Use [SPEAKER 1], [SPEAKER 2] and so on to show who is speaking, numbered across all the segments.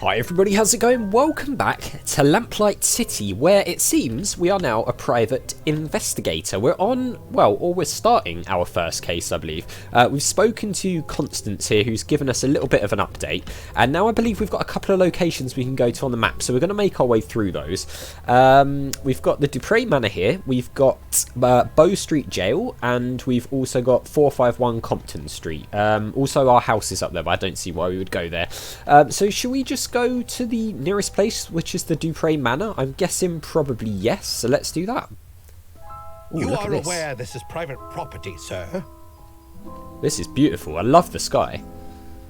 [SPEAKER 1] Hi everybody, how's it going? Welcome back to Lamplight City, where it seems we are now a private investigator. We're on, or we're starting our first case, I believe. We've spoken to Constance here, who's given us a little bit of an update, and now I believe we've got a couple of locations we can go to on the map, so we're going to make our way through those. We've got the Dupree Manor here, we've got Bow Street Jail, and we've also got 451 Compton Street. Also our house is up there, but I don't see why we would go there. So should we just go to the nearest place, which is the Dupree Manor? I'm guessing probably yes, so let's do that. Ooh,
[SPEAKER 2] you are aware this is private property, sir?
[SPEAKER 1] This is beautiful. I love the sky.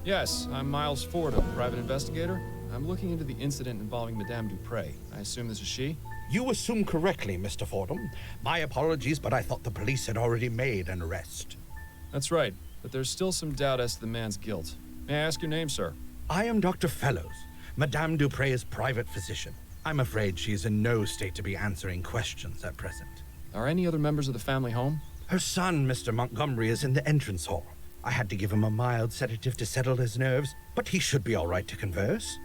[SPEAKER 3] Yes, I'm Miles Fordham, private investigator. I'm looking into the incident involving Madame Dupree. I assume this is she?
[SPEAKER 2] You assume correctly, Mr. Fordham. My apologies, but I thought the police had already made an arrest.
[SPEAKER 3] That's right, but there's still some doubt as to the man's guilt. May I ask your name, sir?
[SPEAKER 2] I am Dr. Fellows, Madame Dupree's private physician. I'm afraid she is in no state to be answering questions at present.
[SPEAKER 3] Are any other members of the family home?
[SPEAKER 2] Her son, Mr. Montgomery, is in the entrance hall. I had to give him a mild sedative to settle his nerves, but he should be all right to converse.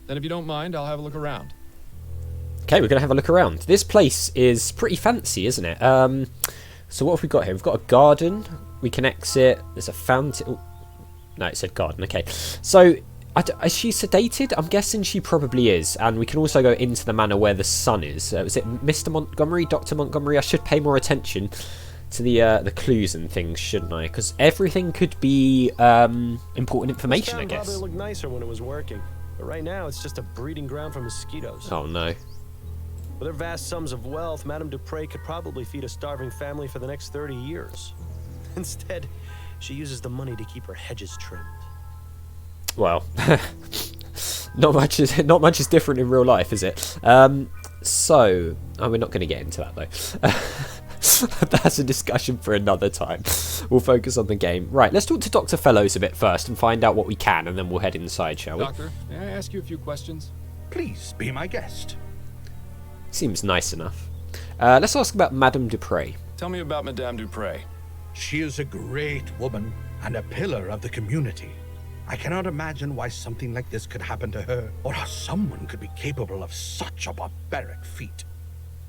[SPEAKER 3] Then if you don't mind, I'll have a look around.
[SPEAKER 1] Okay, we're going to have a look around. This place is pretty fancy, isn't it? So what have we got here? We've got a garden. We can exit. There's a fountain. Oh, no, it said garden. Okay. So, is she sedated? I'm guessing she probably is. And we can also go into the manor where the son is. Is it Mr. Montgomery? Dr. Montgomery? I should pay more attention to the clues and things, shouldn't I? Because everything could be important information, I guess.
[SPEAKER 4] This town probably looked nicer when it was working. But right now, it's just a breeding ground for mosquitoes.
[SPEAKER 1] Oh, no.
[SPEAKER 4] With her vast sums of wealth, Madame Dupree could probably feed a starving family for the next 30 years. Instead, she uses the money to keep her hedges trimmed. Well,
[SPEAKER 1] not much is different in real life, is it? We're not going to get into that though. That's a discussion for another time. We'll focus on the game. Right, let's talk to Dr. Fellows a bit first and find out what we can, and then we'll head inside, shall we?
[SPEAKER 3] Doctor, may I ask you a few questions?
[SPEAKER 2] Please be my guest.
[SPEAKER 1] Seems nice enough. Let's ask about Madame Dupree.
[SPEAKER 3] Tell me about Madame Dupree.
[SPEAKER 2] She is a great woman and a pillar of the community. I cannot imagine why something like this could happen to her, or how someone could be capable of such a barbaric feat.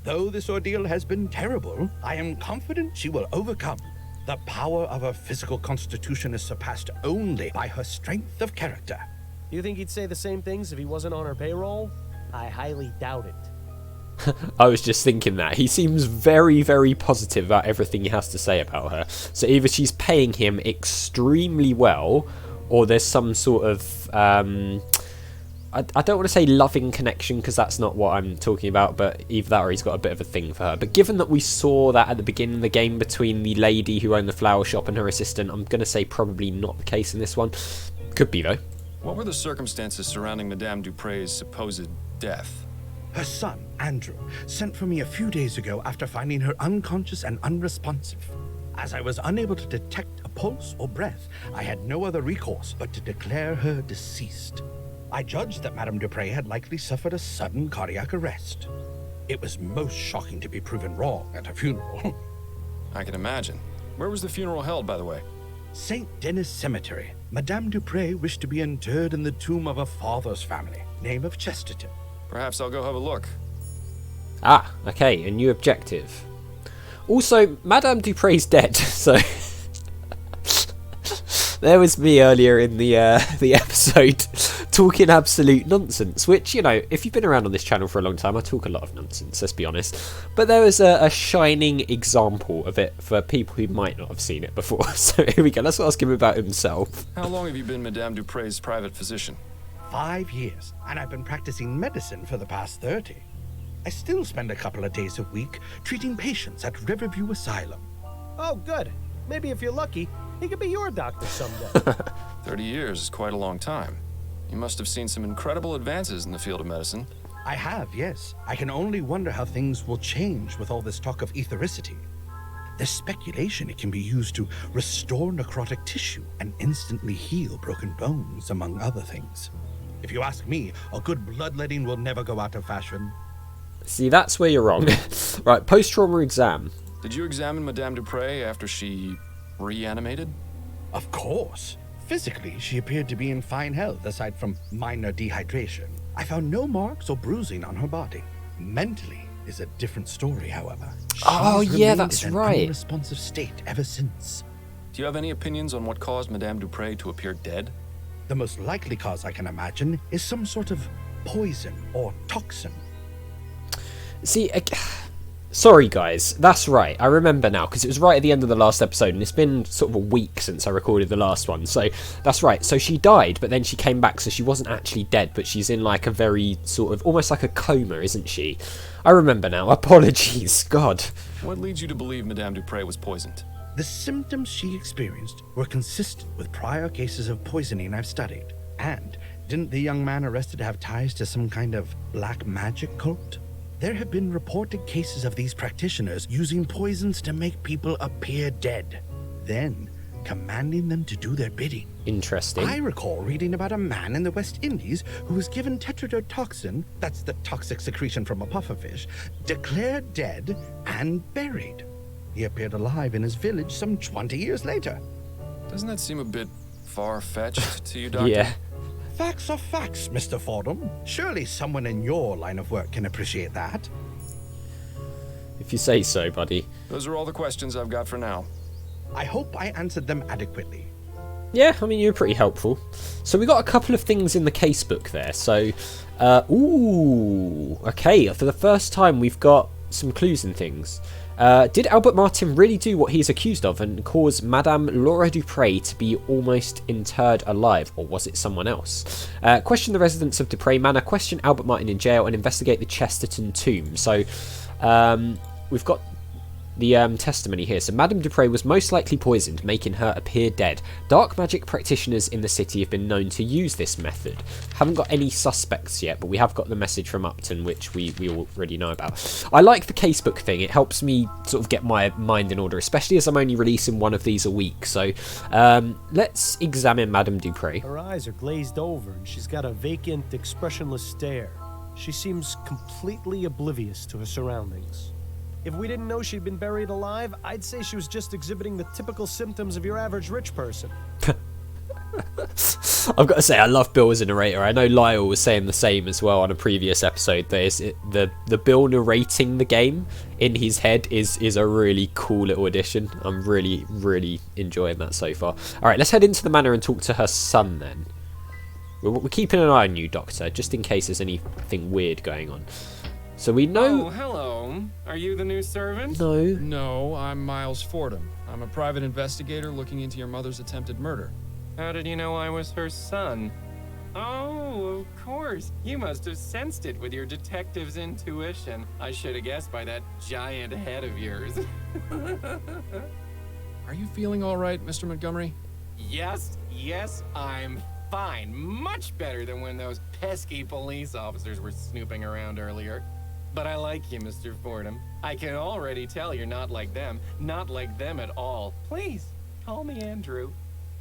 [SPEAKER 2] Though this ordeal has been terrible, I am confident she will overcome. The power of her physical constitution is surpassed only by her strength of character.
[SPEAKER 4] You think he'd say the same things if he wasn't on her payroll? I highly doubt it.
[SPEAKER 1] I was just thinking that. He seems very, very positive about everything he has to say about her. So either she's paying him extremely well, or there's some sort of... I don't want to say loving connection, because that's not what I'm talking about, but either that or he's got a bit of a thing for her. But given that we saw that at the beginning of the game between the lady who owned the flower shop and her assistant, I'm going to say probably not the case in this one. Could be, though.
[SPEAKER 3] What were the circumstances surrounding Madame Dupree's supposed death?
[SPEAKER 2] Her son, Andrew, sent for me a few days ago after finding her unconscious and unresponsive. As I was unable to detect a pulse or breath, I had no other recourse but to declare her deceased. I judged that Madame Dupree had likely suffered a sudden cardiac arrest. It was most shocking to be proven wrong at a funeral.
[SPEAKER 3] I can imagine. Where was the funeral held, by the way?
[SPEAKER 2] St. Denis Cemetery. Madame Dupree wished to be interred in the tomb of her father's family, name of Chesterton.
[SPEAKER 3] Perhaps I'll go have a look.
[SPEAKER 1] Ah, okay, a new objective. Also, Madame Dupree's dead, so... There was me earlier in the episode talking absolute nonsense, which, you know, if you've been around on this channel for a long time, I talk a lot of nonsense, let's be honest. But there was a shining example of it for people who might not have seen it before. So here we go, let's ask him about himself.
[SPEAKER 3] How long have you been Madame Dupree's private physician?
[SPEAKER 2] 5 years, and I've been practicing medicine for the past 30. I still spend a couple of days a week treating patients at Riverview Asylum.
[SPEAKER 4] Oh, good. Maybe if you're lucky, he could be your doctor someday.
[SPEAKER 3] 30 years is quite a long time. You must have seen some incredible advances in the field of medicine.
[SPEAKER 2] I have, yes. I can only wonder how things will change with all this talk of ethericity. There's speculation it can be used to restore necrotic tissue and instantly heal broken bones, among other things. If you ask me, a good bloodletting will never go out of fashion.
[SPEAKER 1] See, that's where you're wrong. Right, post-trauma exam.
[SPEAKER 3] Did you examine Madame Dupree after she reanimated?
[SPEAKER 2] Of course. Physically, she appeared to be in fine health aside from minor dehydration. I found no marks or bruising on her body. Mentally is a different story, however.
[SPEAKER 1] Oh,
[SPEAKER 2] She's
[SPEAKER 1] yeah,
[SPEAKER 2] remained
[SPEAKER 1] that's
[SPEAKER 2] in an
[SPEAKER 1] right.
[SPEAKER 2] unresponsive state ever since.
[SPEAKER 3] Do you have any opinions on what caused Madame Dupree to appear dead?
[SPEAKER 2] The most likely cause I can imagine is some sort of poison or toxin.
[SPEAKER 1] See, sorry guys, that's right. I remember now because it was right at the end of the last episode, and it's been sort of a week since I recorded the last one. So that's right. So she died, but then she came back, so she wasn't actually dead, but she's in like a very sort of almost like a coma, isn't she? I remember now. Apologies, God.
[SPEAKER 3] What leads you to believe Madame Dupree was poisoned?
[SPEAKER 2] The symptoms she experienced were consistent with prior cases of poisoning I've studied. And didn't the young man arrested have ties to some kind of black magic cult? There have been reported cases of these practitioners using poisons to make people appear dead, then commanding them to do their bidding.
[SPEAKER 1] Interesting.
[SPEAKER 2] I recall reading about a man in the West Indies who was given tetrodotoxin, that's the toxic secretion from a pufferfish, declared dead and buried. He appeared alive in his village some 20 years later.
[SPEAKER 3] Doesn't that seem a bit far-fetched to you, Doctor?
[SPEAKER 1] Yeah.
[SPEAKER 2] Facts are facts, Mr. Fordham. Surely someone in your line of work can appreciate that.
[SPEAKER 1] If you say so, buddy.
[SPEAKER 3] Those are all the questions I've got for now.
[SPEAKER 2] I hope I answered them adequately.
[SPEAKER 1] Yeah, I mean, you were pretty helpful. So we got a couple of things in the casebook there. So, ooh, okay. For the first time, we've got some clues and things. Did Albert Martin really do what he's accused of and cause Madame Laura Dupree to be almost interred alive, or was it someone else? Question the residents of Dupree Manor, question Albert Martin in jail, and investigate the Chesterton tomb. So, we've got the testimony here. So Madame Dupree was most likely poisoned, making her appear dead. Dark magic practitioners in the city have been known to use this method. Haven't got any suspects yet, but we have got the message from Upton, which we already know about. I like the casebook thing. It helps me sort of get my mind in order, especially as I'm only releasing one of these a week. So let's examine Madame Dupree.
[SPEAKER 5] Her eyes are glazed over, and she's got a vacant, expressionless stare. She seems completely oblivious to her surroundings. If we didn't know she'd been buried alive, I'd say she was just exhibiting the typical symptoms of your average rich person.
[SPEAKER 1] I've got to say, I love Bill as a narrator. I know Lyle was saying the same as well on a previous episode. The Bill narrating the game in his head is a really cool little addition. I'm really, really enjoying that so far. All right, let's head into the manor and talk to her son then. We're keeping an eye on you, Doctor, just in case there's anything weird going on. So we know...
[SPEAKER 6] Oh, hello. Are you the new servant?
[SPEAKER 1] No.
[SPEAKER 3] No, I'm Miles Fordham. I'm a private investigator looking into your mother's attempted murder.
[SPEAKER 6] How did you know I was her son? Oh, of course. You must have sensed it with your detective's intuition. I should have guessed by that giant head of yours.
[SPEAKER 3] Are you feeling all right, Mr. Montgomery?
[SPEAKER 6] Yes, I'm fine. Much better than when those pesky police officers were snooping around earlier. But I like you, Mr. Fordham. I can already tell you're not like them. Not like them at all. Please, call me Andrew.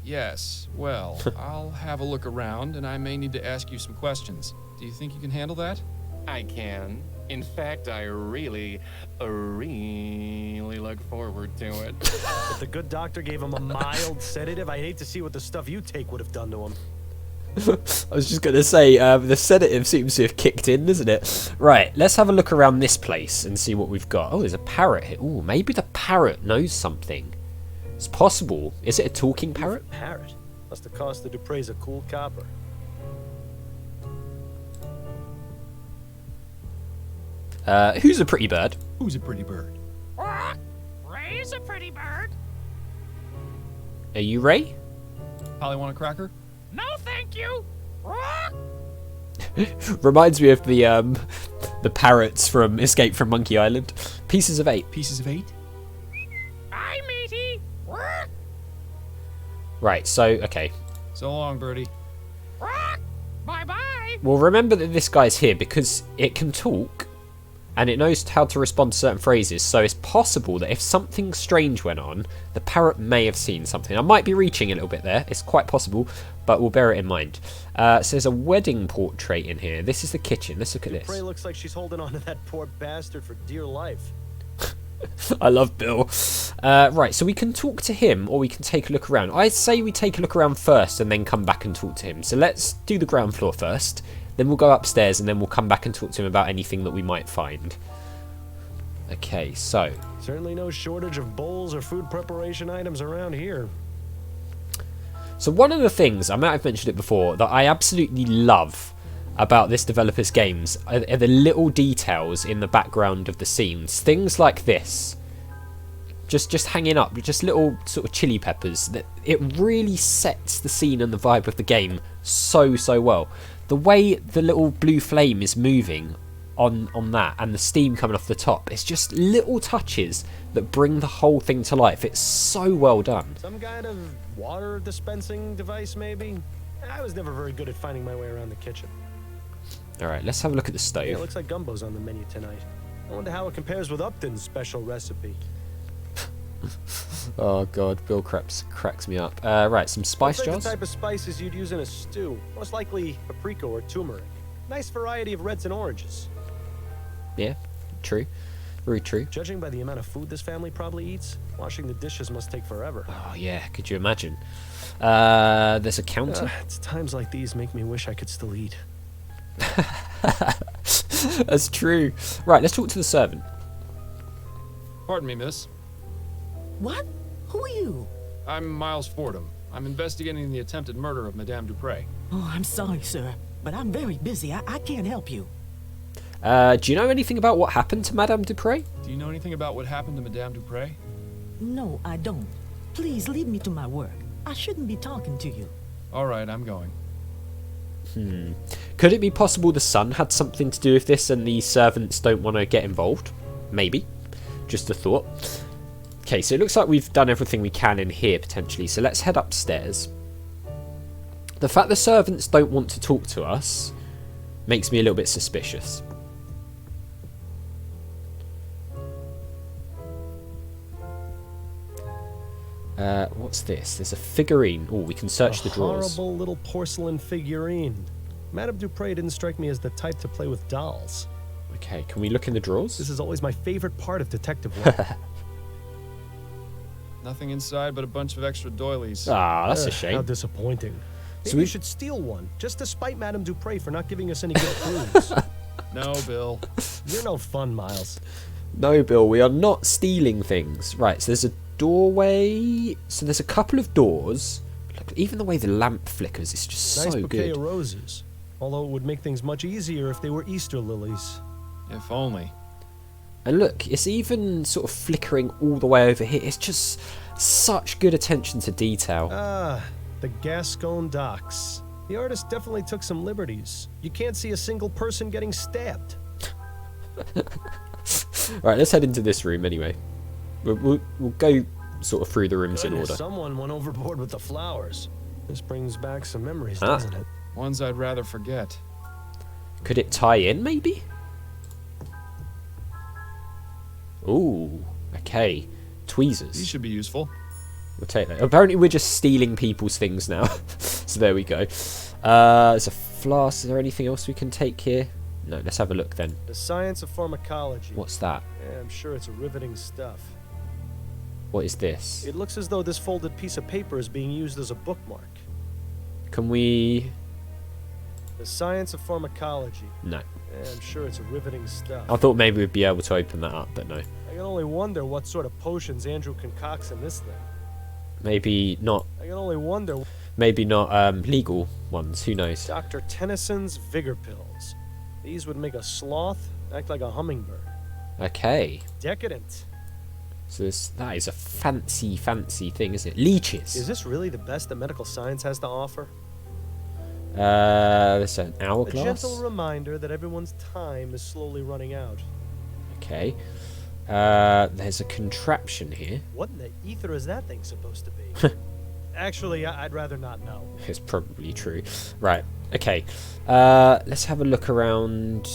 [SPEAKER 3] Yes, well, I'll have a look around, and I may need to ask you some questions. Do you think you can handle that?
[SPEAKER 6] I can. In fact, I really look forward to it.
[SPEAKER 5] If the good doctor gave him a mild sedative, I hate to see what the stuff you take would have done to him.
[SPEAKER 1] I was just going to say, the sedative seems to have kicked in, doesn't it? Right, let's have a look around this place and see what we've got. Oh, there's a parrot here. Oh, maybe the parrot knows something. It's possible. Is it a talking parrot?
[SPEAKER 5] Parrot? Must have cost the Duprees a cool copper.
[SPEAKER 1] Who's a pretty bird?
[SPEAKER 3] Who's a pretty bird?
[SPEAKER 7] Ray's a pretty bird.
[SPEAKER 1] Are you Ray?
[SPEAKER 3] Polly want a cracker?
[SPEAKER 7] No, thank you.
[SPEAKER 1] Reminds me of the parrots from Escape from Monkey Island. Pieces of 8.
[SPEAKER 3] Pieces of 8?
[SPEAKER 7] Hi, matey.
[SPEAKER 1] Right, so, okay.
[SPEAKER 3] So long, birdie.
[SPEAKER 7] Bye-bye.
[SPEAKER 1] Well, remember that this guy's here because it can talk and it knows how to respond to certain phrases, so it's possible that if something strange went on, the parrot may have seen something. I might be reaching a little bit there, it's quite possible, but we'll bear it in mind. So there's a wedding portrait in here. This is the kitchen, let's look at this.
[SPEAKER 5] Dupree looks like she's holding on to that poor bastard for dear life.
[SPEAKER 1] I love Bill. Right, so we can talk to him or we can take a look around. I say we take a look around first and then come back and talk to him. So let's do the ground floor first. Then we'll go upstairs and then we'll come back and talk to him about anything that we might find. Okay, so.
[SPEAKER 4] Certainly no shortage of bowls or food preparation items around here.
[SPEAKER 1] So one of the things, I might have mentioned it before, that I absolutely love about this developer's games are the little details in the background of the scenes. Things like this. Just hanging up, just little sort of chili peppers. That it really sets the scene and the vibe of the game so well. The way the little blue flame is moving on that and the steam coming off the top, it's just little touches that bring the whole thing to life. It's so well done.
[SPEAKER 4] Some kind of water dispensing device, maybe? I was never very good at finding my way around the kitchen.
[SPEAKER 1] Alright, let's have a look at the stove.
[SPEAKER 4] Yeah, it looks like gumbo's on the menu tonight. I wonder how it compares with Upton's special recipe.
[SPEAKER 1] Oh god, Bill cracks me up. Right, some spice
[SPEAKER 4] Looks like
[SPEAKER 1] jars.
[SPEAKER 4] the type of spices you'd use in a stew. Most likely paprika or turmeric. Nice variety of reds and oranges.
[SPEAKER 1] Yeah, true. Very true.
[SPEAKER 4] Judging by the amount of food this family probably eats, washing the dishes must take forever.
[SPEAKER 1] Oh yeah, could you imagine? There's a counter.
[SPEAKER 4] It's times like these make me wish I could still eat.
[SPEAKER 1] That's true. Right, let's talk to the servant.
[SPEAKER 3] Pardon me, miss.
[SPEAKER 8] What? Who are you?
[SPEAKER 3] I'm Miles Fordham. I'm investigating the attempted murder of Madame Dupree.
[SPEAKER 8] Oh, I'm sorry, sir, but I'm very busy. I can't help you.
[SPEAKER 1] Do you know anything about what happened to Madame Dupree?
[SPEAKER 3] Do you know anything about what happened to Madame Dupree?
[SPEAKER 8] No, I don't. Please leave me to my work. I shouldn't be talking to you.
[SPEAKER 3] All right, I'm going.
[SPEAKER 1] Could it be possible the son had something to do with this and the servants don't want to get involved? Maybe. Just a thought. Okay, so it looks like we've done everything we can in here, potentially. So let's head upstairs. The fact the servants don't want to talk to us makes me a little bit suspicious. What's this? There's a figurine. Oh, we can search the drawers.
[SPEAKER 5] Horrible little porcelain figurine. Madame Dupree didn't strike me as the type to play with dolls.
[SPEAKER 1] Okay, can we look in the drawers?
[SPEAKER 5] This is always my favorite part of detective work.
[SPEAKER 3] Nothing inside but a bunch of extra doilies.
[SPEAKER 1] Ah, that's a
[SPEAKER 5] How
[SPEAKER 1] shame.
[SPEAKER 5] disappointing. Maybe
[SPEAKER 1] So
[SPEAKER 5] we
[SPEAKER 1] we-
[SPEAKER 5] should steal one, just to spite Madame Dupree for not giving us any good clues.
[SPEAKER 3] No, Bill.
[SPEAKER 5] You're no fun, Miles.
[SPEAKER 1] No, Bill, we are not stealing things. Right, so there's a doorway. So there's a couple of doors. Look, even the way the lamp flickers is just
[SPEAKER 5] Nice
[SPEAKER 1] so
[SPEAKER 5] bouquet
[SPEAKER 1] good.
[SPEAKER 5] of roses. Although it would make things much easier if they were Easter lilies.
[SPEAKER 3] If only.
[SPEAKER 1] And look, it's even sort of flickering all the way over here. It's just such good attention to detail.
[SPEAKER 5] Ah, the Gascon docks. The artist definitely took some liberties. You can't see a single person getting stabbed.
[SPEAKER 1] Right, let's head into this room anyway. We'll go sort of through the rooms in
[SPEAKER 4] Goodness,
[SPEAKER 1] order.
[SPEAKER 4] someone went overboard with the flowers. This brings back some memories,
[SPEAKER 1] Ah.
[SPEAKER 4] doesn't it?
[SPEAKER 3] Ones I'd rather forget.
[SPEAKER 1] Could it tie in, maybe? Ooh, okay. Tweezers.
[SPEAKER 3] These should be useful.
[SPEAKER 1] We'll take that. Apparently we're just stealing people's things now. So there we go. There's a flask. Is there anything else we can take here? No, let's have a look then.
[SPEAKER 5] The science of pharmacology.
[SPEAKER 1] What's that?
[SPEAKER 5] Yeah, I'm sure it's riveting stuff.
[SPEAKER 1] What is this?
[SPEAKER 5] It looks as though this folded piece of paper is being used as a bookmark.
[SPEAKER 1] Can we...
[SPEAKER 5] The science of pharmacology.
[SPEAKER 1] No.
[SPEAKER 5] Yeah, I'm sure it's riveting stuff.
[SPEAKER 1] I thought maybe we'd be able to open that up, but no.
[SPEAKER 5] I can only wonder what sort of potions Andrew concocts in this thing.
[SPEAKER 1] Maybe not.
[SPEAKER 5] I can only wonder.
[SPEAKER 1] Maybe not legal ones. Who knows?
[SPEAKER 5] Dr. Tennyson's Vigor Pills. These would make a sloth act like a hummingbird.
[SPEAKER 1] Okay.
[SPEAKER 5] Decadent.
[SPEAKER 1] So that is a fancy thing, isn't it? Leeches.
[SPEAKER 5] Is this really the best that medical science has to offer?
[SPEAKER 1] There's an
[SPEAKER 5] A
[SPEAKER 1] hourglass.
[SPEAKER 5] gentle reminder that everyone's time is slowly running out.
[SPEAKER 1] Okay. There's a contraption here.
[SPEAKER 5] What in the ether is that thing supposed to be? Actually, I'd rather not know.
[SPEAKER 1] It's probably true. Right. Okay. Let's have a look around.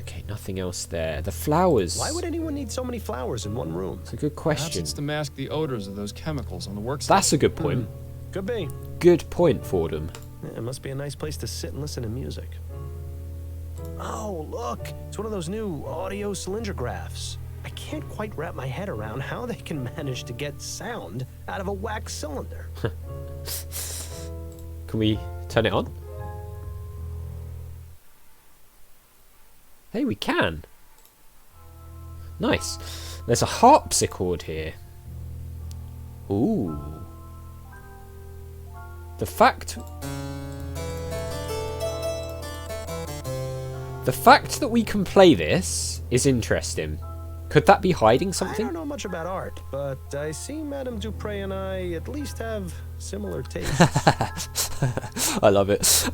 [SPEAKER 1] Okay, nothing else there. The flowers.
[SPEAKER 5] Why would anyone need so many flowers in one room?
[SPEAKER 1] It's a good
[SPEAKER 3] Perhaps
[SPEAKER 1] question.
[SPEAKER 3] it's to mask the odors of those chemicals on the workstation.
[SPEAKER 1] That's a good point.
[SPEAKER 5] Could be.
[SPEAKER 1] Good point, Fordham.
[SPEAKER 4] Yeah, it must be a nice place to sit and listen to music. Oh, look! It's one of those new audio cylindographs. I can't quite wrap my head around how they can manage to get sound out of a wax cylinder.
[SPEAKER 1] Can we turn it on? Hey, we can. Nice. There's a harpsichord here. Ooh. The fact that we can play this is interesting. Could that be hiding something?
[SPEAKER 4] I don't know much about art, but I see Madame Dupree and I at least have similar tastes.
[SPEAKER 1] I love it.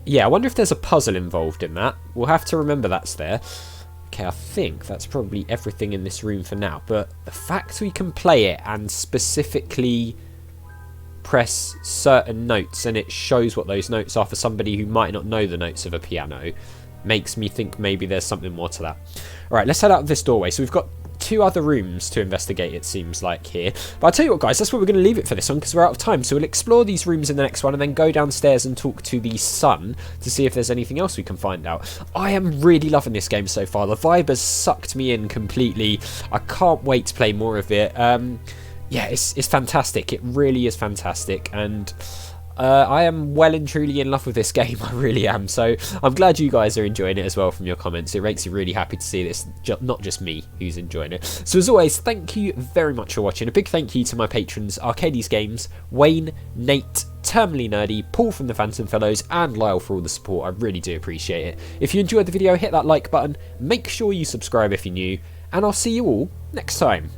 [SPEAKER 1] Yeah, I wonder if there's a puzzle involved in that. We'll have to remember that's there. Okay, I think that's probably everything in this room for now. But the fact we can play it and specifically press certain notes and it shows what those notes are for somebody who might not know the notes of a piano makes me think maybe there's something more to that. Alright, let's head out of this doorway. So we've got 2 other rooms to investigate, it seems like, here. But I'll tell you what, guys, that's where we're going to leave it for this one because we're out of time. So we'll explore these rooms in the next one and then go downstairs and talk to the sun to see if there's anything else we can find out. I am really loving this game so far. The vibe has sucked me in completely. I can't wait to play more of it. Yeah, it's fantastic. It really is fantastic. And I am well and truly in love with this game. I really am. So I'm glad you guys are enjoying it as well from your comments. It makes me really happy to see this, not just me who's enjoying it. So as always, thank you very much for watching. A big thank you to my patrons, Arcades Games, Wayne, Nate, Terminally Nerdy, Paul from the Phantom Fellows, and Lyle for all the support. I really do appreciate it. If you enjoyed the video, hit that like button. Make sure you subscribe if you're new. And I'll see you all next time.